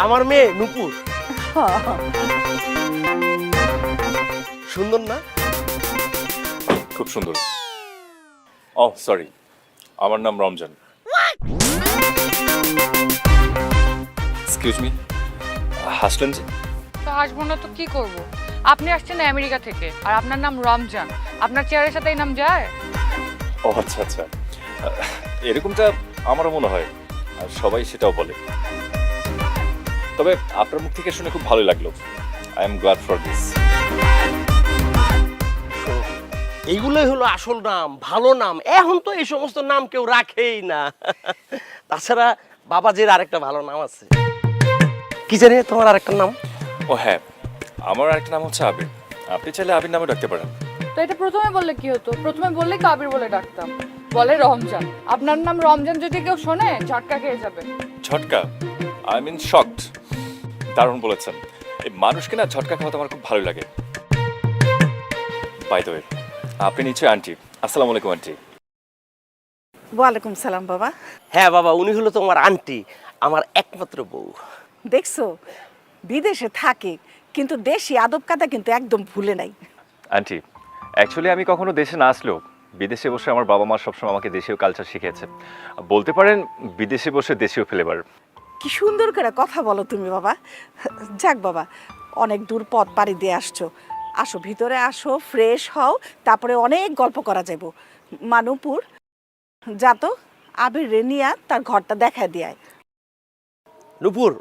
আমার মেয়ে নুপুর। সুন্দর না? খুব সুন্দর। ও সরি, আমার নাম রমজান। এক্সকিউজ মি, হাসলেন যে? তো হাসবো না তো কি করব? আপনি আসছেন আমেরিকা থেকে আর আপনার নাম রমজান, আপনার চেয়ারের সাথে এই নাম যায়? ও আচ্ছা আচ্ছা, এরকমটা আমারও মনে হয়, আর সবাই সেটাও বলে। তবে আপনার মুখ থেকে শুনে খুব ভালো লাগলো। I am glad for this. এইগুলোই হলো আসল নাম, ভালো নাম। এখন তো এই সমস্ত নাম কেউ রাখেই না। তাছাড়া বাবাজির আরেকটা ভালো নাম আছে। কি জানি তোমার আরেকটা নাম? ও হ্যাঁ, আমার আরেকটা নাম হচ্ছে আবির। আপনি চাইলে আবির নামে ডাকতে পারেন। তো এটা প্রথমে বললে কি হতো? প্রথমে বললে কাবির বলে ডাকতাম। বলে রমজান। আপনার নাম রমজান যদি কেউ শোনে ঝটকা খেয়ে যাবে। ঝটকা? I mean shocked. দারুণ বলেছেন। এই মানুষকে না ঝটকা খাওয়াতে আমার খুব ভালো লাগে। বাই দ্য ওয়ে, আপনি নিশ্চয়ই আন্টি। আসসালামু আলাইকুম আন্টি। ওয়ালাইকুম সালাম বাবা। হ্যাঁ বাবা, উনি হলো তোমার আন্টি, আমার একমাত্র বউ। দেখছো, বিদেশে থাকে কিন্তু দেশি আদব কায়দা কিন্তু একদম ভুলে নাই। আন্টি, অ্যাকচুয়ালি আমি কখনো দেশে না আসলেও বিদেশে বসে আমার বাবা মা সবসময় আমাকে দেশীয় কালচার শিখিয়েছে। বলতে পারেন বিদেশে বসে দেশীয় ফ্লেভার। কি সুন্দর করে কথা বলো তুমি বাবা। যাক বাবা, অনেক দূর পথ পাড়ি দিয়ে আসছো, আসো ভিতরে আসো, ফ্রেশ হও, তারপরে অনেক গল্প করা যাইব। মানুপুর যা তো, আবির রেনিয়া তার ঘরটা দেখায় দিয়ায়। নুপুর,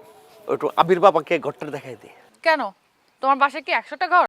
একটু আবির বাবাকে ঘরটা দেখাই দে। কেন? তোমার বাসায় কি 100টা ঘর?